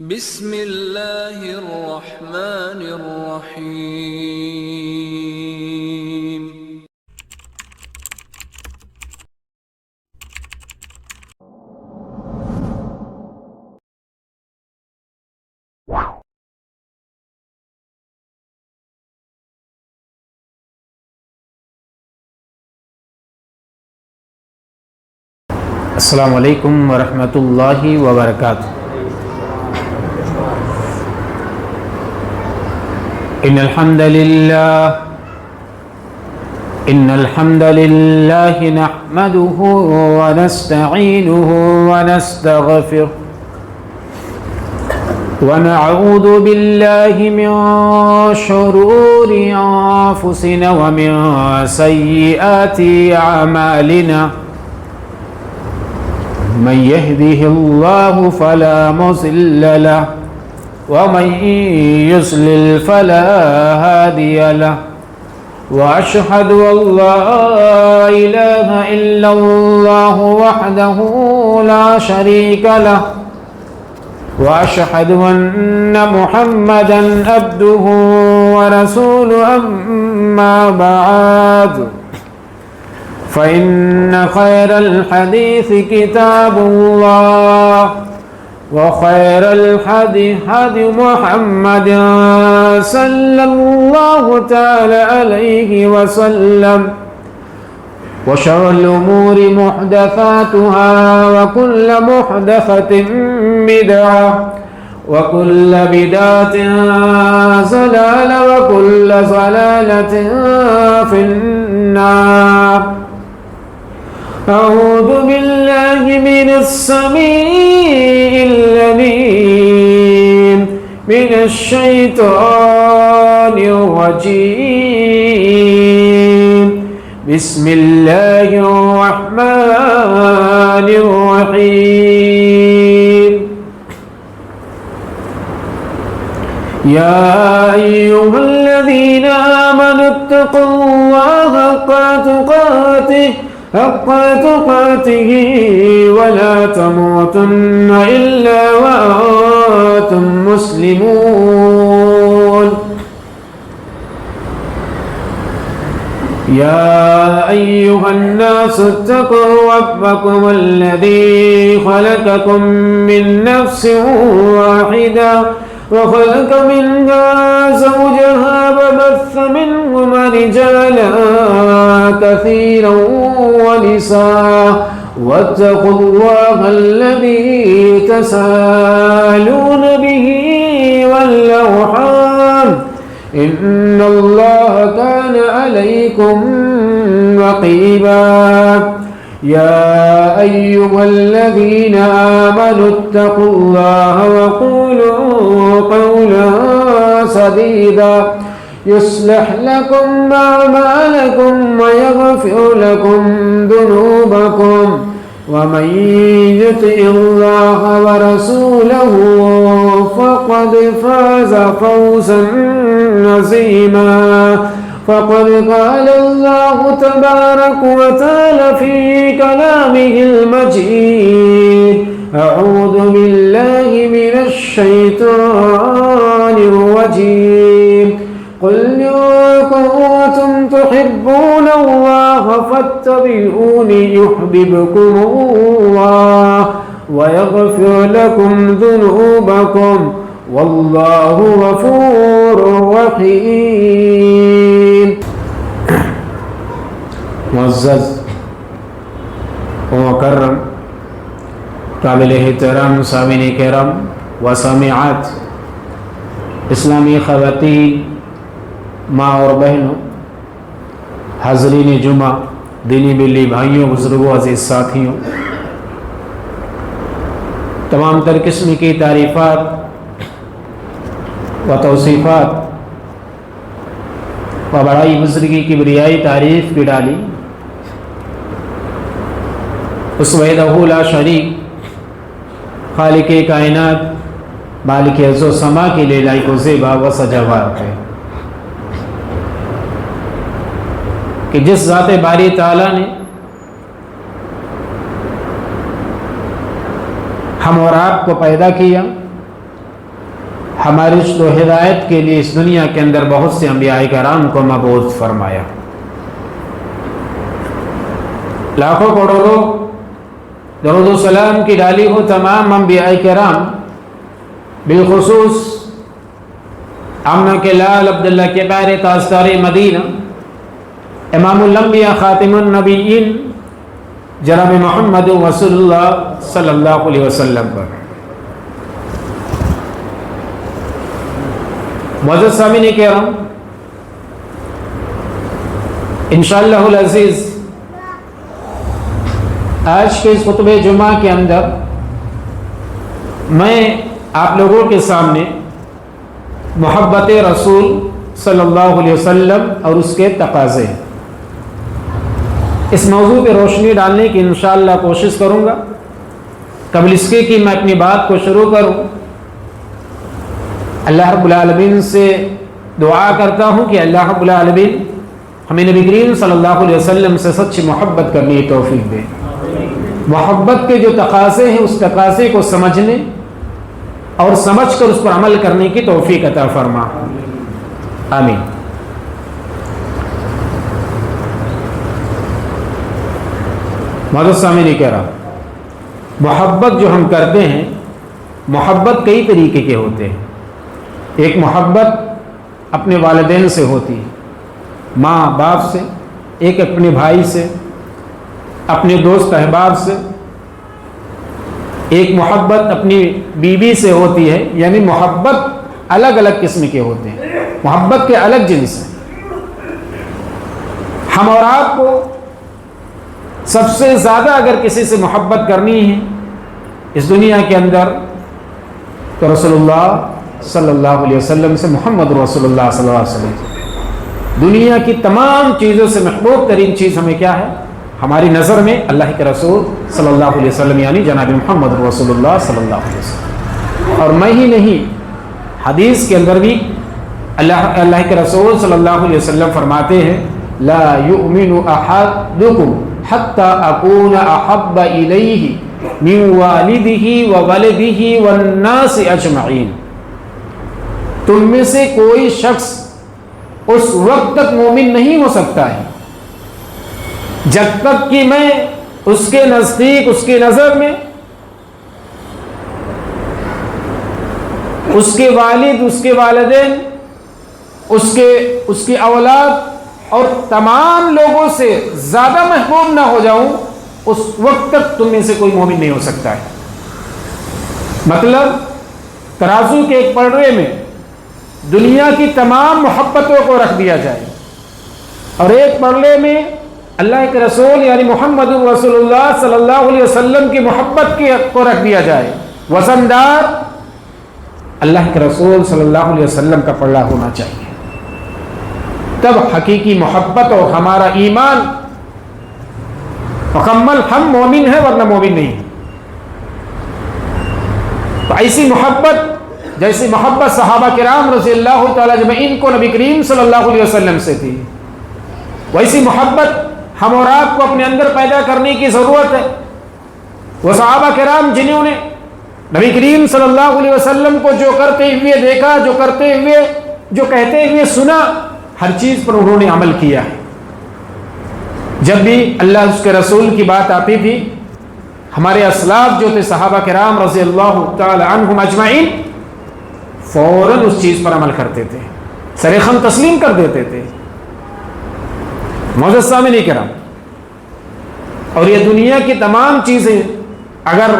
بسم اللہ الرحمن الرحیم۔ السلام علیکم ورحمۃ اللہ وبرکاتہ۔ ان الحمد للہ نحمده ونستعینه ونستغفره ونعوذ باللہ من شرور انفسنا ومن سیئات اعمالنا، من يهده الله فلا مضل له ومن يضلل فلا هادي له، وأشهد أن لا إله إلا الله وحده لا شريك له، وأشهد أن محمدا عبده ورسوله، أما بعد فإن خير الحديث كتاب الله، وخير الهدي هدي محمد صلى الله تعالى عليه وسلم، وشر الأمور محدثاتها، وكل محدثة بدعة، وكل بدعة ضلالة، وكل ضلالة في النار۔ أعوذ بالله من السميع العليم من الشيطان الرجيم، بسم الله الرحمن الرحيم۔ يا أيها الذين آمنوا اتقوا الله حق تقاته ولا تموتن إلا وأنتم مسلمون۔ يا أيها الناس اتقوا ربكم الذي خلقكم من نفس واحدة، وخلق منها زوجها، وبث منهما رجالا كثيرا ونساء، واتقوا الله الذي تساءلون به والأرحام، إن الله كان عليكم رقيبا۔ يا أيها الذين آمنوا اتقوا الله وقولوا قولا سديدا، يصلح لكم أعمالكم ويغفر لكم ذنوبكم، ومن يطع الله ورسوله فقد فاز فوزا عظيما۔ فقد قال الله تبارك وتعالى في كلامه المجيد، أعوذ بالله من الشيطان الرجيم، قل إن كنتم تحبون الله فاتبعوني يحببكم الله ويغفر لكم ذنوبكم، والله غفور رحيم۔ معزز و مکرم قابل احترام سامعین کرام و سامعات، اسلامی خواتین، ماں اور بہنوں، حاضرین جمعہ، دینی بلی بھائیوں، بزرگوں، عزیز ساتھیوں، تمام تر قسم کی تعریفات و توصیفات و بڑائی بزرگی کی بریائی تعریف کی ڈالی اس وحدہ لا شریک خالق کائنات، مالک ارض و سما کے لیے لائق و زیبا و سجاوار ہے کہ جس ذات باری تعالیٰ نے ہم اور آپ کو پیدا کیا ہماری رشد و ہدایت کے لیے اس دنیا کے اندر بہت سے انبیاء کرام کو مبعوث فرمایا۔ لاکھوں کروڑوں درود و سلام کی ڈالی ہو تمام انبیاء کرام، بالخصوص آمنہ کے لال عبداللہ کے پیارے تاجدار مدینہ، امام الانبیاء خاتم النبیین جناب محمد رسول اللہ صلی اللہ علیہ وسلم پر۔ معزز سامعین کرام، انشاءاللہ العزیز آج کے اس خطبہ جمعہ کے اندر میں آپ لوگوں کے سامنے محبت رسول صلی اللہ علیہ وسلم اور اس کے تقاضے اس موضوع پہ روشنی ڈالنے کی انشاءاللہ کوشش کروں گا۔ قبل اس کے کہ میں اپنی بات کو شروع کروں، اللہ رب العالمین سے دعا کرتا ہوں کہ اللہ رب العالمین ہمیں نبی کریم صلی اللہ علیہ وسلم سے سچی محبت کرنے کی توفیق دے، محبت کے جو تقاضے ہیں اس تقاضے کو سمجھنے اور سمجھ کر اس پر عمل کرنے کی توفیق عطا فرما، آمین۔ معزز سامعین کرام، محبت جو ہم کرتے ہیں، محبت کئی طریقے کے ہوتے ہیں۔ ایک محبت اپنے والدین سے ہوتی ہے، ماں باپ سے، ایک اپنے بھائی سے، اپنے دوست احباب سے، ایک محبت اپنی بیوی سے ہوتی ہے، یعنی محبت الگ الگ قسم کے ہوتے ہیں، محبت کے الگ جنس ہیں۔ ہم اور آپ کو سب سے زیادہ اگر کسی سے محبت کرنی ہے اس دنیا کے اندر تو رسول اللہ صلی اللہ علیہ وسلم سے، محمد رسول اللہ صلی اللہ علیہ وسلم سے۔ دنیا کی تمام چیزوں سے محبوب ترین چیز ہمیں کیا ہے؟ ہماری نظر میں اللہ کے رسول صلی اللہ علیہ وسلم، یعنی جناب محمد رسول اللہ صلی اللہ علیہ وسلم۔ اور میں ہی نہیں، حدیث کے اندر بھی اللہ کے رسول صلی اللہ علیہ وسلم فرماتے ہیں لا یؤمن احدکم حتی اکون احب الیہ من والدہ وولدہ والناس اجمعین۔ تم میں سے کوئی شخص اس وقت تک مومن نہیں ہو سکتا ہے جب تک کہ میں اس کے نزدیک، اس کی نظر میں اس کے والد، اس کے والدین، اس کی اولاد اور تمام لوگوں سے زیادہ محبوب نہ ہو جاؤں، اس وقت تک تم میں سے کوئی مومن نہیں ہو سکتا ہے۔ مطلب ترازو کے ایک پلڑے میں دنیا کی تمام محبتوں کو رکھ دیا جائے اور ایک پلڑے میں اللہ کے رسول یعنی محمد رسول اللہ صلی اللہ علیہ وسلم کی محبت کو رکھ دیا جائے، وزندار اللہ کے رسول صلی اللہ علیہ وسلم کا پلڑا ہونا چاہیے، تب حقیقی محبت اور ہمارا ایمان مکمل، ہم مومن ہیں ورنہ مومن نہیں۔ تو ایسی محبت جیسی محبت صحابہ کرام رضی اللہ تعالی اجمعین کو نبی کریم صلی اللہ علیہ وسلم سے تھی، ویسی محبت ہم اور آپ کو اپنے اندر پیدا کرنے کی ضرورت ہے۔ وہ صحابہ کرام جنہوں نے نبی کریم صلی اللہ علیہ وسلم کو جو کرتے ہوئے دیکھا، جو کرتے ہوئے، جو کہتے ہوئے سنا، ہر چیز پر انہوں نے عمل کیا ہے۔ جب بھی اللہ اس کے رسول کی بات آتی تھی، ہمارے اسلاف جو تھے صحابہ کرام رضی اللہ تعالی عنہم اجمعین، فوراً اس چیز پر عمل کرتے تھے، سرخم تسلیم کر دیتے تھے۔ معزز سامعین کرام، اور یہ دنیا کی تمام چیزیں اگر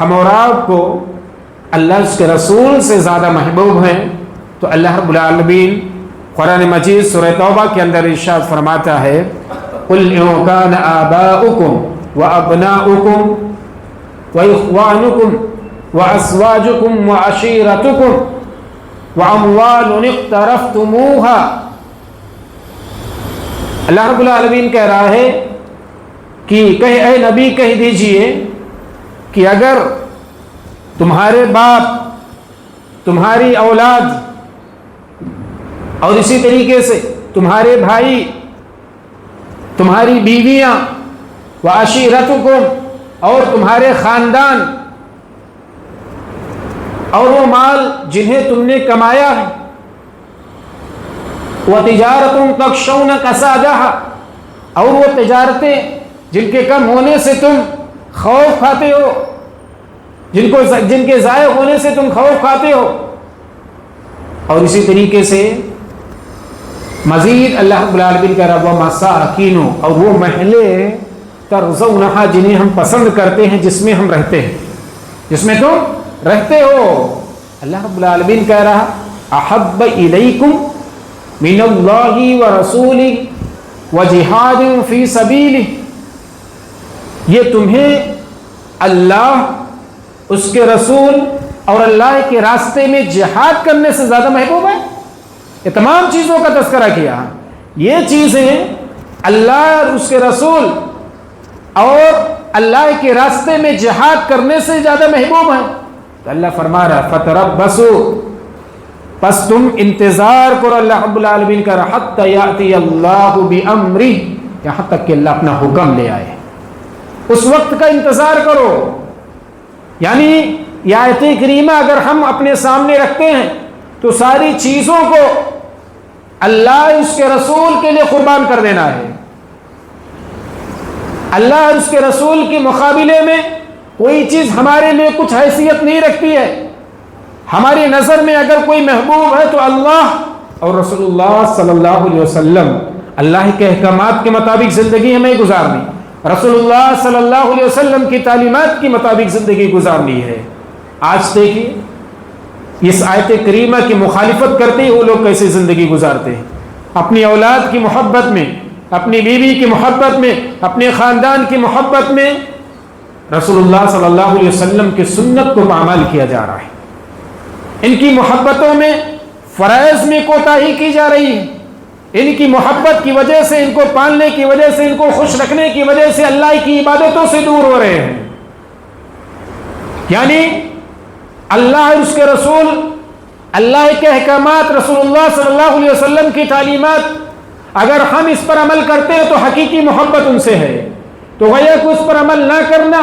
ہم اور آپ کو اللہ اس کے رسول سے زیادہ محبوب ہیں تو اللہ رب العالمین قرآن مجید سورہ توبہ کے اندر ارشاد فرماتا ہے قُلْ إِن كَانَ آبَاؤُكُمْ وَأَبْنَاؤُكُمْ وَإِخْوَانُكُمْ وَأَزْوَاجُكُمْ وَعَشِيرَتُكُمْ وَأَمْوَالٌ اقْتَرَفْتُمُوهَا۔ اللہ رب العالمین کہہ رہا ہے کہ اے نبی کہہ دیجئے کہ اگر تمہارے باپ، تمہاری اولاد اور اسی طریقے سے تمہارے بھائی، تمہاری بیویاں، وعشیرتکم اور تمہارے خاندان، اور وہ مال جنہیں تم نے کمایا ہے، وَتِجَارَةٌ تَخْشَوْنَ كَسَادَهَا، اور وہ تجارتیں جن کے کم ہونے سے تم خوف کھاتے ہو، جن کے ضائع ہونے سے تم خوف کھاتے ہو. اور اسی طریقے سے مزید اللہ رب العالمین کا رب وَمَسَاكِنُ، اور وہ محلے ترضونہا جنہیں ہم پسند کرتے ہیں، جس میں ہم رہتے ہیں، جس میں تم رہتے ہو. اللہ رب العالمین کہہ رہا احب الیکم من اللہ ورسولہ وجہاد فی سبیلہ، یہ تمہیں اللہ، اس کے رسول اور اللہ کے راستے میں جہاد کرنے سے زیادہ محبوب ہے. یہ تمام چیزوں کا تذکرہ کیا، یہ چیزیں اللہ اور اس کے رسول اور اللہ کے راستے میں جہاد کرنے سے زیادہ محبوب ہیں. تو اللہ فرما رہا فتربصوا، پس تم انتظار کرو اللہ رب العالمین کا، حتی یأتی اللہ بامرہ، یہاں تک کہ اللہ اپنا حکم لے آئے، اس وقت کا انتظار کرو. یعنی یہ آیت کریمہ اگر ہم اپنے سامنے رکھتے ہیں تو ساری چیزوں کو اللہ اس کے رسول کے لیے قربان کر دینا ہے. اللہ اور اس کے رسول کے مقابلے میں کوئی چیز ہمارے لیے کچھ حیثیت نہیں رکھتی ہے. ہماری نظر میں اگر کوئی محبوب ہے تو اللہ اور رسول اللہ صلی اللہ علیہ وسلم. اللہ کے احکامات کے مطابق زندگی ہمیں گزارنی، رسول اللہ صلی اللہ علیہ وسلم کی تعلیمات کے مطابق زندگی گزارنی ہے. آج دیکھیے اس آیت کریمہ کی مخالفت کرتے ہی وہ لوگ کیسے زندگی گزارتے ہیں، اپنی اولاد کی محبت میں، اپنی بیوی کی محبت میں، اپنے خاندان کی محبت میں رسول اللہ صلی اللہ علیہ وسلم کی سنت کو پامال کیا جا رہا ہے. ان کی محبتوں میں فرائض میں کوتاہی کی جا رہی ہے. ان کی محبت کی وجہ سے، ان کو پالنے کی وجہ سے، ان کو خوش رکھنے کی وجہ سے اللہ کی عبادتوں سے دور ہو رہے ہیں. یعنی اللہ اور اس کے رسول، اللہ کے احکامات، رسول اللہ صلی اللہ علیہ وسلم کی تعلیمات، اگر ہم اس پر عمل کرتے ہیں تو حقیقی محبت ان سے ہے. تو گویا کہ اس پر عمل نہ کرنا،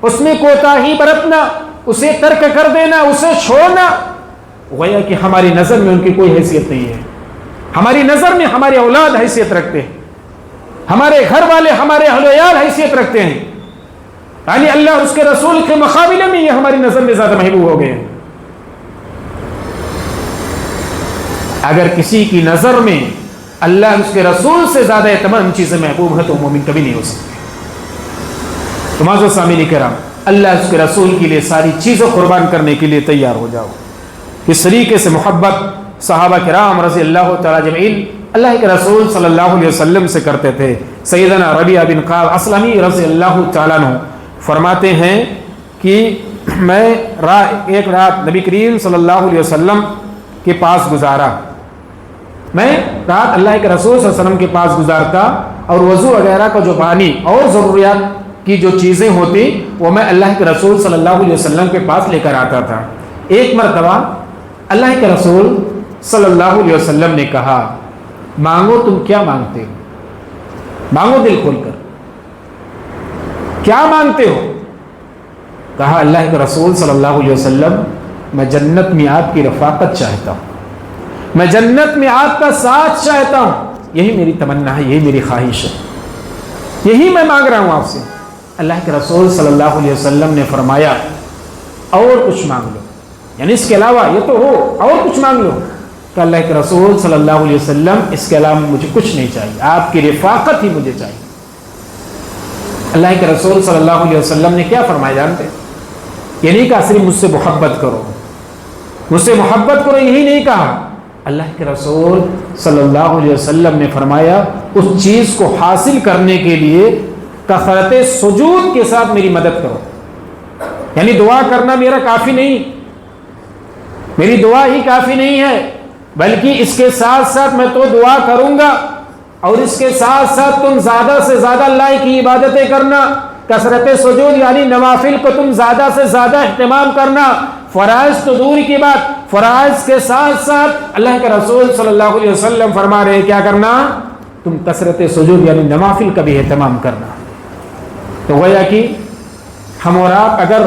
اس میں کوتاہی برتنا، اسے ترک کر دینا، اسے چھوڑنا، گویا کہ ہماری نظر میں ان کی کوئی حیثیت نہیں ہے. ہماری نظر میں ہمارے اولاد حیثیت رکھتے ہیں، ہمارے گھر والے، ہمارے اہل و عیال حیثیت رکھتے ہیں. یعنی اللہ اور اس کے رسول کے مقابلے میں یہ ہماری نظر میں زیادہ محبوب ہو گئے ہیں. اگر کسی کی نظر میں اللہ اور اس کے رسول سے زیادہ تمام چیزیں محبوب ہیں تو مومن کبھی نہیں ہو سکتے. تو معزز سامعین کرام، اللہ اور اس کے رسول کے لیے ساری چیزیں قربان کرنے کے لیے تیار ہو جاؤ. اس طریقے سے محبت صحابہ کرام رضی اللہ تعالی اجمعین اللہ کے رسول صلی اللہ علیہ وسلم سے کرتے تھے. سیدنا ربیعہ بن کعب اسلمی رضی اللہ تعالیٰ عنہ فرماتے ہیں کہ میں ایک رات نبی کریم صلی اللہ علیہ وسلم کے پاس گزارا. میں رات اللہ کے رسول صلی اللہ علیہ وسلم کے پاس گزارتا اور وضو وغیرہ کا جو پانی اور ضروریات کی جو چیزیں ہوتی وہ میں اللہ کے رسول صلی اللہ علیہ وسلم کے پاس لے کر آتا تھا. ایک مرتبہ اللہ کے رسول صلی اللہ علیہ وسلم نے کہا مانگو، تم کیا مانگتے ہو؟ مانگو دل کھول کر، کیا مانگتے ہو؟ کہا اللہ کے رسول صلی اللہ علیہ وسلم میں جنت میں آپ کی رفاقت چاہتا ہوں، میں جنت میں آپ کا ساتھ چاہتا ہوں. یہی میری تمنا ہے، یہی میری خواہش ہے، یہی میں مانگ رہا ہوں آپ سے. اللہ کے رسول صلی اللہ علیہ وسلم نے فرمایا اور کچھ مانگ لو، یعنی اس کے علاوہ یہ تو ہو، اور کچھ مانگ لو. کہ اللہ کے رسول صلی اللہ علیہ وسلم اس کے علاوہ مجھے کچھ نہیں چاہیے، آپ کی رفاقت ہی مجھے چاہیے. اللہ کے رسول صلی اللہ علیہ وسلم نے کیا فرمایا جانتے؟ یہ نہیں کہا صرف مجھ سے محبت کرو، مجھ سے محبت کرو، یہی نہیں کہا. اللہ کے رسول صلی اللہ علیہ وسلم نے فرمایا اس چیز کو حاصل کرنے کے لیے کثرت سجود کے ساتھ میری مدد کرو. یعنی دعا کرنا میرا کافی نہیں، میری دعا ہی کافی نہیں ہے، بلکہ اس کے ساتھ ساتھ میں تو دعا کروں گا، اور اس کے ساتھ ساتھ تم زیادہ سے زیادہ اللہ کی عبادتیں کرنا، کثرت سجود یعنی نوافل کو تم زیادہ سے زیادہ اہتمام کرنا. فرائض تو دور کی بات، فرائض کے ساتھ ساتھ اللہ کے رسول صلی اللہ علیہ وسلم فرما رہے کیا کرنا؟ تم کثرت سجود یعنی نوافل کا بھی اہتمام کرنا. تو گویا کہ ہم اور آپ اگر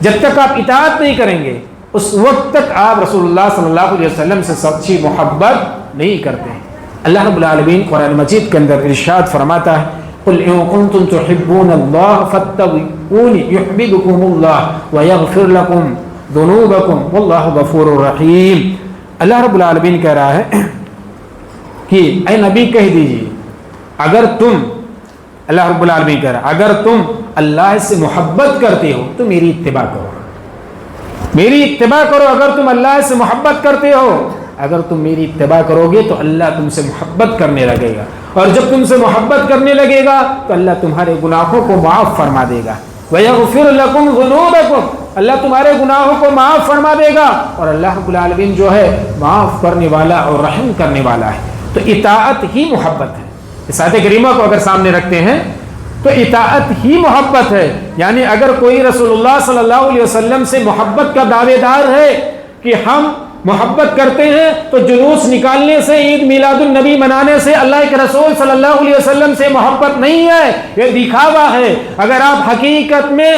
جب تک آپ اطاعت نہیں کریں گے اس وقت تک آپ رسول اللہ صلی اللہ علیہ وسلم سے سچی محبت نہیں کرتے ہیں۔ اللہ رب العالمین قرآن مجید کے اندر ارشاد فرماتا ہے قل ان کنتم تحبون اللہ فاتبعونی یحببکم اللہ ویغفر لکم ذنوبکم واللہ غفور رحیم۔ اللہ رب العالمین کہہ رہا ہے کہ اے نبی کہہ دیجیے اگر تم، اللہ رب العالمین کہہ رہا ہے اگر تم اللہ سے محبت کرتے ہو تو میری اتباع کرو، میری اتباع کرو۔ اگر تم اللہ سے محبت کرتے ہو، اگر تم میری اتباع کرو گے تو اللہ تم سے محبت کرنے لگے گا، اور جب تم سے محبت کرنے لگے گا تو اللہ تمہارے گناہوں کو معاف فرما دے گا۔ وَيَغْفِرْ لَكُمْ ذُنُوبَكُمْ، اللہ تمہارے گناہوں کو معاف فرما دے گا، اور اللہ رب العالمین جو ہے معاف کرنے والا اور رحم کرنے والا ہے۔ تو اطاعت ہی محبت ہے۔ اس آیت کریمہ کو اگر سامنے رکھتے ہیں تو اطاعت ہی محبت ہے۔ یعنی اگر کوئی رسول اللہ صلی اللہ علیہ وسلم سے محبت کا دعوے دار ہے کہ ہم محبت کرتے ہیں، تو جلوس نکالنے سے، عید میلاد النبی منانے سے اللہ کے رسول صلی اللہ علیہ وسلم سے محبت نہیں ہے، یہ دکھاوا ہے۔ اگر آپ حقیقت میں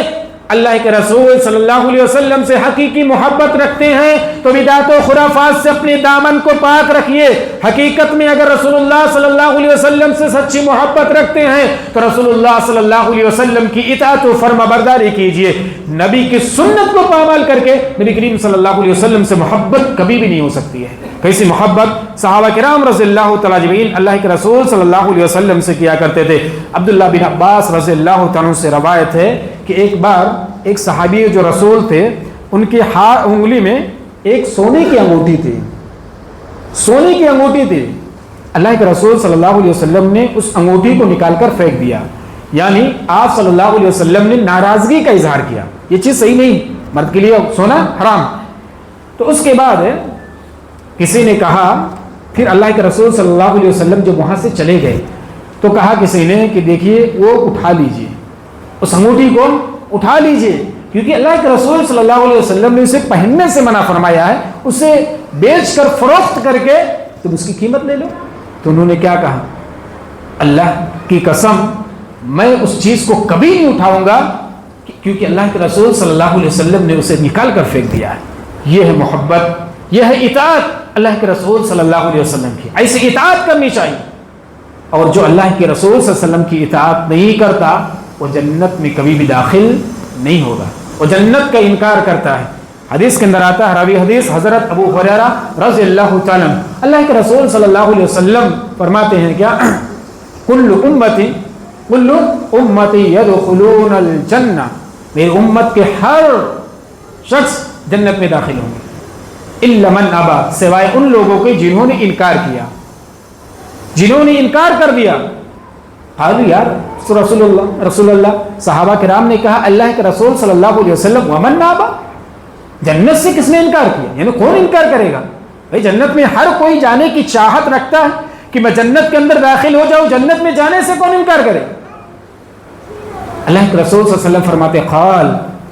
اللہ کے رسول صلی اللہ علیہ وسلم سے حقیقی محبت رکھتے ہیں تو بدعت و خرافات سے اپنے دامن کو پاک رکھیے۔ حقیقت میں اگر رسول اللہ صلی اللہ علیہ وسلم سے سچی محبت رکھتے ہیں تو رسول اللہ صلی اللہ علیہ وسلم کی اطاعت و فرما برداری کیجیے۔ نبی کی سنت کو پامال کر کے نبی کریم صلی اللہ علیہ وسلم سے محبت کبھی بھی نہیں ہو سکتی ہے۔ کیسی محبت صحابہ کرام رضی اللہ تعالیٰ اجمعین اللہ کے رسول صلی اللہ علیہ وسلم سے کیا کرتے تھے۔ عبداللہ بن عباس رضی اللہ تعالیٰ سے روایت ہے کہ ایک بار ایک صحابی جو رسول تھے ان کی انگلی میں ایک سونے کی انگوٹھی تھی، سونے کی انگوٹھی تھی۔ اللہ کے رسول صلی اللہ علیہ وسلم نے اس انگوٹھی کو نکال کر پھینک دیا، یعنی آپ صلی اللہ علیہ وسلم نے ناراضگی کا اظہار کیا، یہ چیز صحیح نہیں، مرد کے لیے سونا حرام۔ تو اس کے بعد کسی نے کہا، پھر اللہ کے رسول صلی اللہ علیہ وسلم جب وہاں سے چلے گئے تو کہا کسی نے کہ دیکھیے وہ اٹھا لیجئے، اس انگوٹھی کو اٹھا لیجئے، کیونکہ اللہ کے رسول صلی اللہ علیہ وسلم نے اسے پہننے سے منع فرمایا ہے، اسے بیچ کر فروخت کر کے تم اس کی قیمت لے لو۔ تو انہوں نے کیا کہا، اللہ کی قسم میں اس چیز کو کبھی نہیں اٹھاؤں گا کیونکہ اللہ کے رسول صلی اللہ علیہ وسلم نے اسے نکال کر پھینک دیا ہے۔ یہ ہے محبت، یہ ہے اطاعت اللہ کے رسول صلی اللہ علیہ وسلم کی، ایسی اطاعت کرنی چاہیے۔ اور جو اللہ کے رسول صلی اللہ علیہ وسلم کی اطاعت نہیں کرتا وہ جنت میں کبھی بھی داخل نہیں ہوگا، وہ جنت کا انکار کرتا ہے۔ حدیث کے اندر آتا ہے، راوی حدیث حضرت ابو ہریرہ رضی اللہ تعالیٰ عنہ، اللہ کے رسول صلی اللہ علیہ وسلم فرماتے ہیں کیا، کل امتی یدخلون الجنہ، میری امت کے ہر شخص جنت میں داخل ہوں گے، الا من ابا، سوائے ان لوگوں کے جنہوں نے انکار کیا، جنہوں نے انکار کر دیا۔ قالوا یا رسول اللہ، صحابہ کرام نے کہا اللہ کے رسول صلی اللہ علیہ وسلم ومن ابا، جنت سے کس نے انکار کیا، یعنی کون انکار کرے گا؟ بھائی جنت میں ہر کوئی جانے کی چاہت رکھتا ہے کہ میں جنت کے اندر داخل ہو جاؤں، جنت میں جانے سے کون انکار کرے؟ اللہ کے رسول صلی اللہ علیہ وسلم فرماتے قال،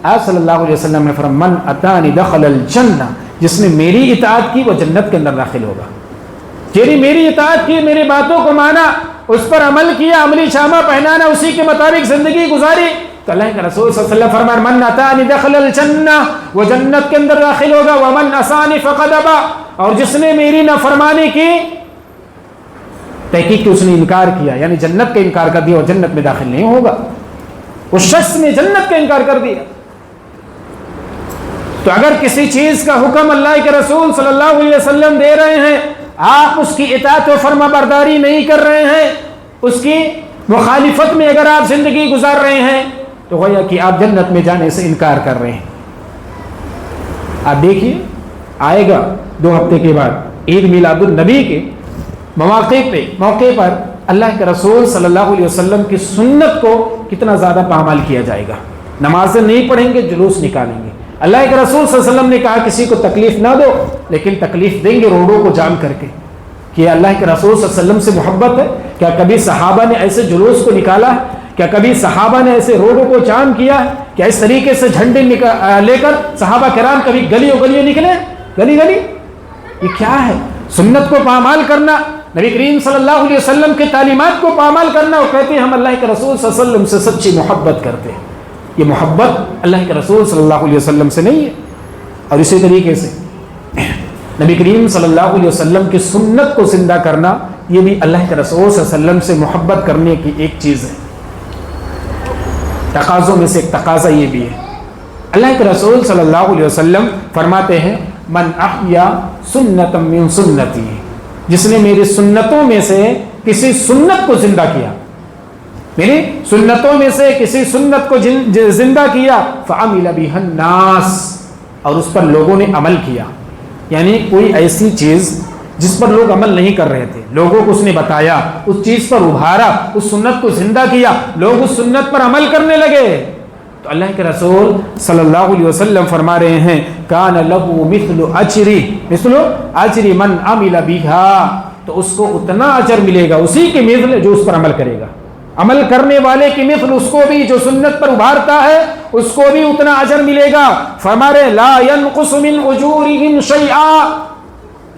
آپ صلی اللہ علیہ وسلم نے فرمایا من اتانی دخل الجنہ، جس نے میری اطاعت کی وہ جنت کے اندر داخل ہوگا۔ یعنی میری اطاعت کی، میری باتوں کو مانا، اس پر عمل کیا، عملی شامہ پہنانا، اسی کے مطابق زندگی گزاری، تو اللہ کے رسول صلی اللہ علیہ وسلم فرمایا من اتانی دخل الجنہ، وہ جنت کے اندر داخل ہوگا، ومن عصانی فقد ابا، اور جس نے میری نافرمانی کی، تحقیق کہ اس نے انکار کیا، یعنی جنت کا انکار کر دیا، وہ جنت میں داخل نہیں ہوگا۔ اس شخص نے جنت کا انکار کر دیا۔ تو اگر کسی چیز کا حکم اللہ کے رسول صلی اللہ علیہ وسلم دے رہے ہیں، آپ اس کی اطاعت و فرما برداری نہیں کر رہے ہیں، اس کی مخالفت میں اگر آپ زندگی گزار رہے ہیں، تو گویا کہ آپ جنت میں جانے سے انکار کر رہے ہیں۔ آپ دیکھیے آئے گا 2 ہفتے کے بعد عید میلاد النبی کے موقع پر اللہ کے رسول صلی اللہ علیہ وسلم کی سنت کو کتنا زیادہ پامال کیا جائے گا۔ نمازیں نہیں پڑھیں گے، جلوس نکالیں گے۔ اللہ کے رسول صلی اللہ علیہ وسلم نے کہا کسی کو تکلیف نہ دو، لیکن تکلیف دیں گے روڈوں کو جام کر کے۔ کہ اللہ کے رسول صلی اللہ علیہ وسلم سے محبت ہے؟ کیا کبھی صحابہ نے ایسے جلوس کو نکالا ہے؟ کیا کبھی صحابہ نے ایسے روڈوں کو جام کیا ہے؟ کیا اس طریقے سے جھنڈے لے کر صحابہ کرام کبھی گلیوں نکلے؟ گلی یہ کیا ہے؟ سنت کو پامال کرنا، نبی کریم صلی اللہ علیہ وسلم کے تعلیمات کو پامال کرنا، وہ کہتے ہیں ہم اللہ کے رسول صلی اللہ علیہ وسلم سے سچی محبت کرتے ہیں۔ یہ محبت اللہ کے رسول صلی اللہ علیہ وسلم سے نہیں ہے۔ اور اسی طریقے سے نبی کریم صلی اللہ علیہ وسلم کی سنت کو زندہ کرنا، یہ بھی اللہ کے رسول صلی اللہ علیہ وسلم سے محبت کرنے کی ایک چیز ہے۔ تقاضوں میں سے ایک تقاضا یہ بھی ہے، اللہ کے رسول صلی اللہ علیہ وسلم فرماتے ہیں من احیا سنتا من سنتی، جس نے میری سنتوں میں سے کسی سنت کو زندہ کیا، میری سنتوں میں سے کسی سنت کو زندہ کیا، فعمل بها الناس، اور اس پر لوگوں نے عمل کیا، یعنی کوئی ایسی چیز جس پر لوگ عمل نہیں کر رہے تھے، لوگوں کو اس نے بتایا، اس چیز پر ابھارا، اس سنت کو زندہ کیا، لوگ اس سنت پر عمل کرنے لگے، تو اللہ کے رسول صلی اللہ علیہ وسلم فرما رہے ہیں کان لہو مثل اجر من عمل بها، تو اس کو اتنا اجر ملے گا اسی کے مثل جو اس پر عمل کرے گا، عمل کرنے والے کی مثل اس کو بھی جو سنت پر ابھارتا ہے اس کو بھی اتنا اجر ملے گا۔ فرما رہے لا ينقص من اجورهم شیئا،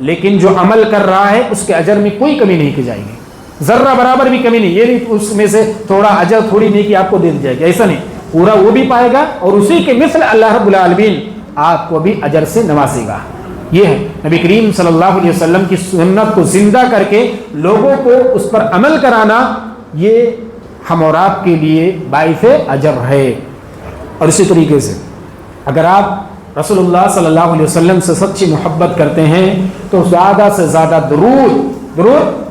لیکن جو عمل کر رہا ہے اس کے اجر میں کوئی کمی نہیں کی جائے گی، ذرہ برابر بھی کمی نہیں، یہ نہیں اس میں سے تھوڑا اجر تھوڑی نہیں کہ آپ کو دے دی جائے گی، ایسا نہیں، پورا وہ بھی پائے گا اور اسی کے مثل اللہ رب العالمین آپ کو بھی اجر سے نوازے گا۔ یہ ہے نبی کریم صلی اللہ علیہ وسلم کی سنت کو زندہ کر کے لوگوں کو اس پر عمل کرانا، یہ ہم اور آپ کے لیے باعث اجر ہے۔ اور اسی طریقے سے اگر آپ رسول اللہ صلی اللہ علیہ وسلم سے سچی محبت کرتے ہیں تو زیادہ سے زیادہ درود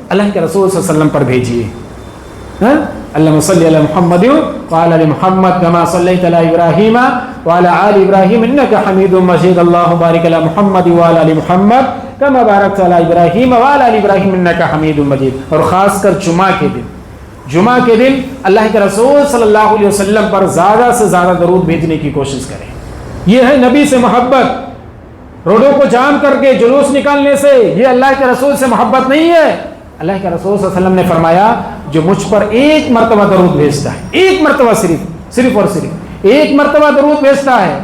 اللہ کے رسول صلی اللہ علیہ وسلم پر بھیجیے۔ اللہم صلی علی محمد وعلی آل محمد کما صلیت علی ابراہیم وعلی آل ابراہیم انک حمید مجید، اللہم بارک علی محمد وعلی آل محمد کما بارکت علی ابراہیم وعلی آل ابراہیم انک حمید مجید۔ اور خاص کر جمعہ کے دن اللہ کے رسول صلی اللہ علیہ وسلم پر زیادہ سے زیادہ درود بھیجنے کی کوشش کریں۔ یہ ہے نبی سے محبت، روڈوں کو جام کر کے جلوس نکالنے سے یہ اللہ کے رسول سے محبت نہیں ہے۔ اللہ کے رسول صلی اللہ علیہ وسلم نے فرمایا جو مجھ پر ایک مرتبہ درود بھیجتا ہے، ایک مرتبہ صرف اور صرف ایک مرتبہ درود بھیجتا ہے،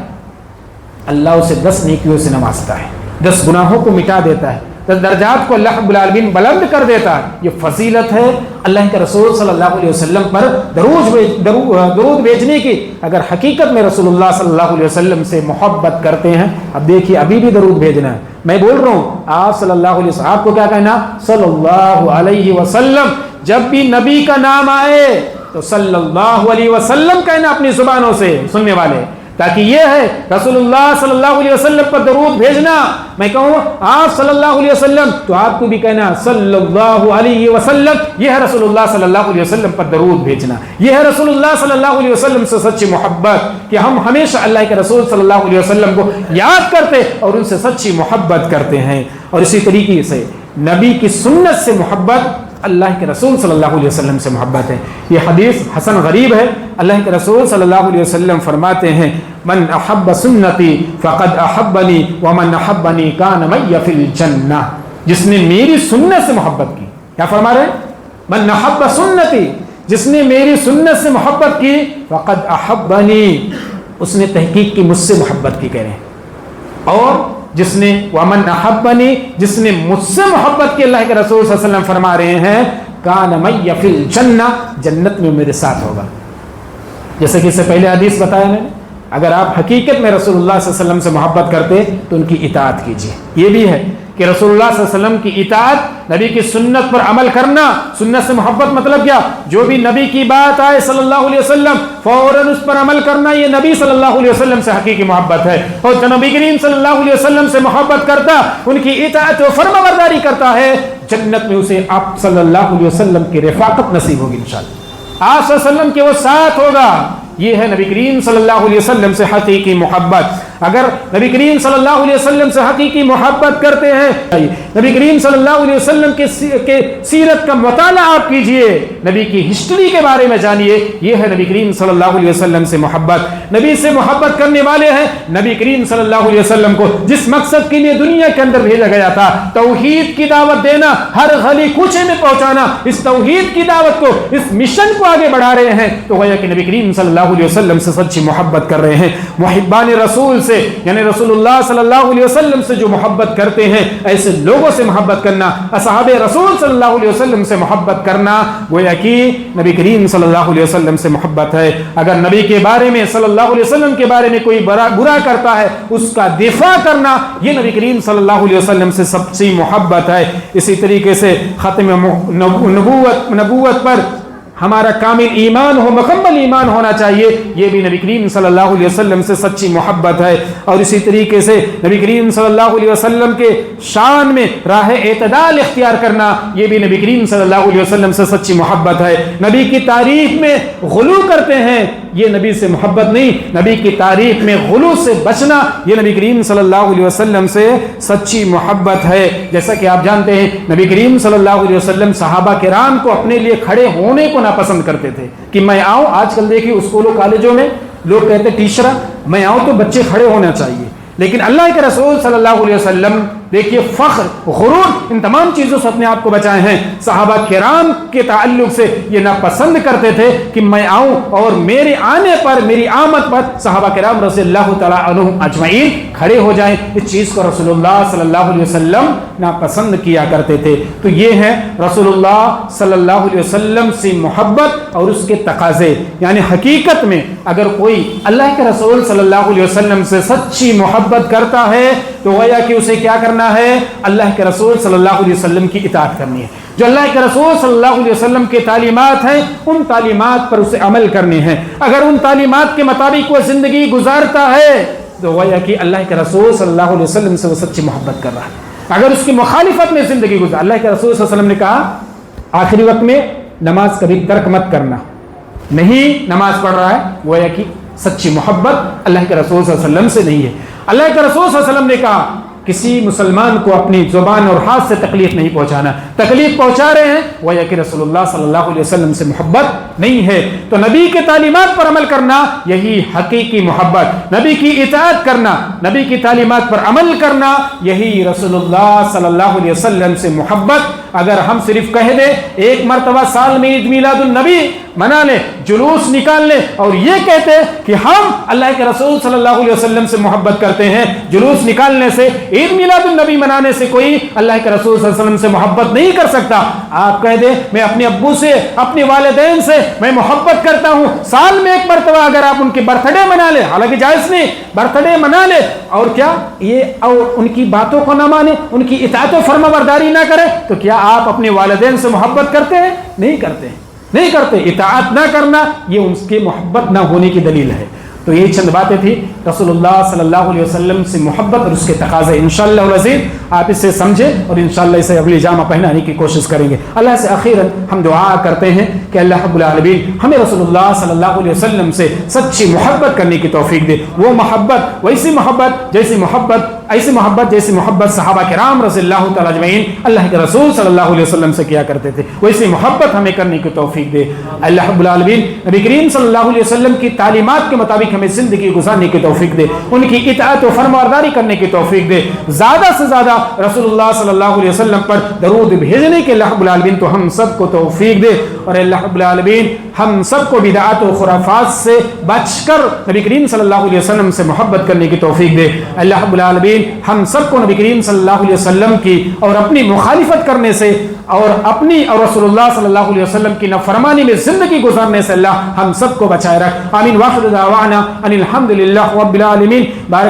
اللہ اسے 10 نیکیوں سے نوازتا ہے، 10 گناہوں کو مٹا دیتا ہے، 10 درجات کو اللہ رب العالمین بلند کر دیتا ہے۔ یہ فضیلت ہے اللہ کے رسول صلی اللہ علیہ وسلم پر درود بھیجنے کی۔ اگر حقیقت میں رسول اللہ صلی اللہ علیہ وسلم سے محبت کرتے ہیں، اب دیکھیے ابھی بھی درود بھیجنا ہے، میں بول رہا ہوں آپ صلی اللہ علیہ وسلم، آپ کو کیا کہنا؟ صلی اللہ علیہ وسلم۔ جب بھی نبی کا نام آئے تو صلی اللہ علیہ وسلم کہنا اپنی زبانوں سے، سننے والے، تاکہ یہ ہے رسول اللہ صلی اللہ علیہ وسلم پر درود بھیجنا۔ میں کہوں آپ صلی اللہ علیہ وسلم تو آپ کو بھی کہنا صلی اللہ علیہ وسلم۔ یہ ہے رسول اللہ صلی اللہ علیہ وسلم پر درود بھیجنا، یہ ہے رسول اللہ صلی اللہ علیہ وسلم سے سچی محبت، کہ ہم ہمیشہ اللہ کے رسول صلی اللہ علیہ وسلم کو یاد کرتے اور ان سے سچی محبت کرتے ہیں۔ اور اسی طریقے سے نبی کی سنت سے محبت اللہ کے رسول صلی اللہ علیہ وسلم سے محبت ہے۔ یہ حدیث حسن غریب ہے، اللہ کے رسول صلی اللہ علیہ وسلم فرماتے ہیں من احب سنتی فقد احبنی ومن احبنی کان معی فی الجنہ، جس نے میری سنت سے محبت کی، کیا فرما رہے ہیں؟ من احب سنتی، جس نے میری سنت سے محبت کی، فقد احبنی، اس نے تحقیق کی مجھ سے محبت کی، کہہ رہے ہیں۔ اور جس نے ومن احبنی، جس نے مجھ سے محبت کی، اللہ کے رسول صلی اللہ علیہ وسلم فرما رہے ہیں کان معی فی الجنہ، جنت میں میرے ساتھ ہوگا۔ جیسے کہ اس سے پہلے حدیث بتایا میں نے، اگر آپ حقیقت میں رسول اللہ صلی اللہ علیہ وسلم سے محبت کرتے تو ان کی اطاعت کیجیے۔ یہ بھی ہے کہ رسول اللہ صلی اللہ علیہ وسلم کی اطاعت، نبی کی سنت پر عمل کرنا۔ سنت سے محبت مطلب کیا؟ جو بھی نبی کی بات آئے صلی اللہ علیہ وسلم فوراً اس پر عمل کرنا، یہ نبی صلی اللہ علیہ وسلم سے حقیقی محبت ہے۔ اور جو نبی کریم صلی اللہ علیہ وسلم سے محبت کرتا، ان کی اطاعت و فرمانبرداری کرتا ہے، جنت میں اسے آپ صلی اللہ علیہ وسلم کی رفاقت نصیب ہوگی انشاءاللہ، آپ صلی اللہ علیہ وسلم کے وہ ساتھ ہوگا۔ یہ ہے نبی کریم صلی اللہ علیہ وسلم سے حقیقی محبت۔ اگر نبی کریم صلی اللہ علیہ وسلم سے حقیقی محبت کرتے ہیں، نبی کریم صلی اللہ علیہ وسلم کے سیرت کا مطالعہ آپ کیجئے، نبی کی ہسٹری کے بارے میں جانیے، یہ ہے نبی کریم صلی اللہ علیہ وسلم سے محبت۔ نبی سے محبت کرنے والے ہیں نبی کریم صلی اللہ علیہ وسلم کو جس مقصد کے لیے دنیا کے اندر بھیجا گیا تھا، توحید کی دعوت دینا، ہر گلی کوچے میں پہنچانا، اس توحید کی دعوت کو، اس مشن کو آگے بڑھا رہے ہیں، تو گویا کہ نبی کریم صلی اللہ علیہ وسلم سے سچی محبت کر رہے ہیں۔ محبان رسول سے یعنی رسول اللہ صلی اللہ علیہ وسلم سے جو محبت کرتے ہیں ایسے لوگوں سے محبت کرنا، اصحاب رسول صلی اللہ علیہ وسلم سے محبت کرنا گویا کہ نبی کریم صلی اللہ علیہ وسلم سے محبت ہے۔ اگر نبی کے بارے میں صلی اللہ علیہ وسلم کے بارے میں کوئی برا کرتا ہے اس کا دفاع کرنا یہ نبی کریم صلی اللہ علیہ وسلم سے سچی محبت ہے۔ اسی طریقے سے ختم نبوت پر ہمارا کامل ایمان ہو، مکمل ایمان ہونا چاہیے، یہ بھی نبی کریم صلی اللہ علیہ وسلم سے سچی محبت ہے۔ اور اسی طریقے سے نبی کریم صلی اللہ علیہ وسلم کے شان میں راہ اعتدال اختیار کرنا یہ بھی نبی کریم صلی اللہ علیہ وسلم سے سچی محبت ہے۔ نبی کی تعریف میں غلو کرتے ہیں یہ نبی سے محبت نہیں، نبی کی تعریف میں غلو سے بچنا یہ نبی کریم صلی اللہ علیہ وسلم سے سچی محبت ہے۔ جیسا کہ آپ جانتے ہیں نبی کریم صلی اللہ علیہ وسلم صحابہ کرام کو اپنے لیے کھڑے ہونے کو پسند کرتے تھے کہ میں آؤں۔ آج کل دیکھیے اسکولوں کالجوں میں لوگ کہتے ٹیچر میں آؤں تو بچے کھڑے ہونا چاہیے، لیکن اللہ کے رسول صلی اللہ علیہ وسلم دیکھیے فخر، غرور، ان تمام چیزوں سے اپنے آپ کو بچائے ہیں۔ صحابہ کرام کے تعلق سے یہ ناپسند کرتے تھے کہ میں آؤں اور میرے آنے پر، میری آمد پر صحابہ کرام رضی اللہ تعالیٰ عنہم اجمعین کھڑے ہو جائیں۔ اس چیز کو رسول اللہ صلی اللہ علیہ وسلم ناپسند کیا کرتے تھے۔ تو یہ ہے رسول اللہ صلی اللہ علیہ وسلم سے محبت اور اس کے تقاضے، یعنی حقیقت میں اگر کوئی اللہ کے رسول صلی اللہ علیہ وسلم سے سچی محبت کرتا ہے تو گویا کہ اسے کیا کرنا ہے؟ اللہ کے رسول صلی اللہ علیہ وسلم کی اطاعت کرنی ہے۔ جو اللہ کے رسول صلی اللہ علیہ وسلم کے تعلیمات ہیں ان تعلیمات پر اسے عمل کرنے ہیں۔ اگر ان تعلیمات کے مطابق وہ زندگی گزارتا ہے تو گویا کہ اللہ کے رسول صلی اللہ علیہ وسلم سے وہ سچی محبت کر رہا ہے۔ اگر اس کی مخالفت میں زندگی گزار، اللہ کے رسول صلی اللہ علیہ وسلم نے کہا آخری وقت میں نماز کبھی ترک مت کرنا، نہیں نماز پڑھ رہا ہے گویا کہ سچی محبت اللہ کے رسول صلی اللہ علیہ وسلم سے نہیں ہے۔ اللہ کے رسول صلی اللہ علیہ وسلم نے کہا کسی مسلمان کو اپنی زبان اور ہاتھ سے تکلیف نہیں پہنچانا، تکلیف پہنچا رہے ہیں گویا کہ رسول اللہ صلی اللہ علیہ وسلم سے محبت نہیں ہے۔ تو نبی کے تعلیمات پر عمل کرنا یہی حقیقی محبت، نبی کی اطاعت کرنا، نبی کی تعلیمات پر عمل کرنا یہی رسول اللہ صلی اللہ علیہ وسلم سے محبت۔ اگر ہم صرف کہہ دیں ایک مرتبہ سال میں عید میلاد النبی منا لیں، جلوس نکال لیں اور یہ کہتے کہ ہم اللہ کے رسول صلی اللہ علیہ وسلم سے محبت کرتے ہیں، جلوس نکالنے سے، عید میلاد النبی منانے سے کوئی اللہ کے رسول صلی اللہ علیہ وسلم سے محبت نہیں کر سکتا۔ آپ کہہ دیں میں اپنے ابو سے، اپنے والدین سے میں محبت کرتا ہوں، سال میں ایک مرتبہ اگر آپ ان کے برتھ ڈے منا لیں، حالانکہ جائز نہیں، برتھ ڈے منا لیں اور کیا یہ اور ان کی باتوں کو نہ مانے، ان کی اطاعت و فرما برداری نہ کرے تو کیا آپ اپنے والدین سے محبت کرتے ہیں؟ نہیں کرتے، نہیں کرتے۔ اطاعت نہ کرنا یہ ان کی محبت نہ ہونے کی دلیل ہے۔ تو یہی چند باتیں تھی رسول اللہ صلی اللہ علیہ وسلم سے محبت اور اس کے تقاضے۔ انشاءاللہ العزیز آپ اسے سمجھیں اور انشاءاللہ اسے اگلی جامہ پہنانے کی کوشش کریں گے۔ اللہ سے اخیراً ہم دعا کرتے ہیں کہ اللہ رب العالمین ہمیں رسول اللہ صلی اللہ علیہ وسلم سے سچی محبت کرنے کی توفیق دے۔ وہ محبت، ویسی محبت جیسی محبت، ایسی محبت جیسی محبت صحابہ کرام رضی اللہ تعالیٰ اجمعین اللہ کے رسول صلی اللہ علیہ وسلم سے کیا کرتے تھے، ویسی محبت ہمیں کرنے کی توفیق دے۔ اللہ رب العالمین نبی کریم صلی اللہ علیہ وسلم کی تعلیمات کے مطابق ہمیں زندگی گزارنے کی توفیق دے، ان کی اطاعت و فرمانبرداری کرنے کی توفیق دے، زیادہ سے زیادہ رسول اللہ صلی اللہ علیہ وسلم پر درود بھیجنے کے اللہ رب العالمین تو ہم سب کو توفیق دے، اور اللہ رب العالمین ہم سب کو بدعات و خرافات سے بچ کر نبی کریم صلی اللہ علیہ وسلم سے محبت کرنے کی توفیق دے۔ اللہ رب العالمین ہم سب کو نبی کریم صلی اللہ علیہ وسلم کی اور اپنی مخالفت کرنے سے اور اپنی اور رسول اللہ صلی اللہ علیہ وسلم کی نافرمانی میں زندگی گزارنے سے اللہ ہم سب کو بچائے رکھ۔ آمین۔ واخر دعوانا ان الحمد للہ رب العالمین۔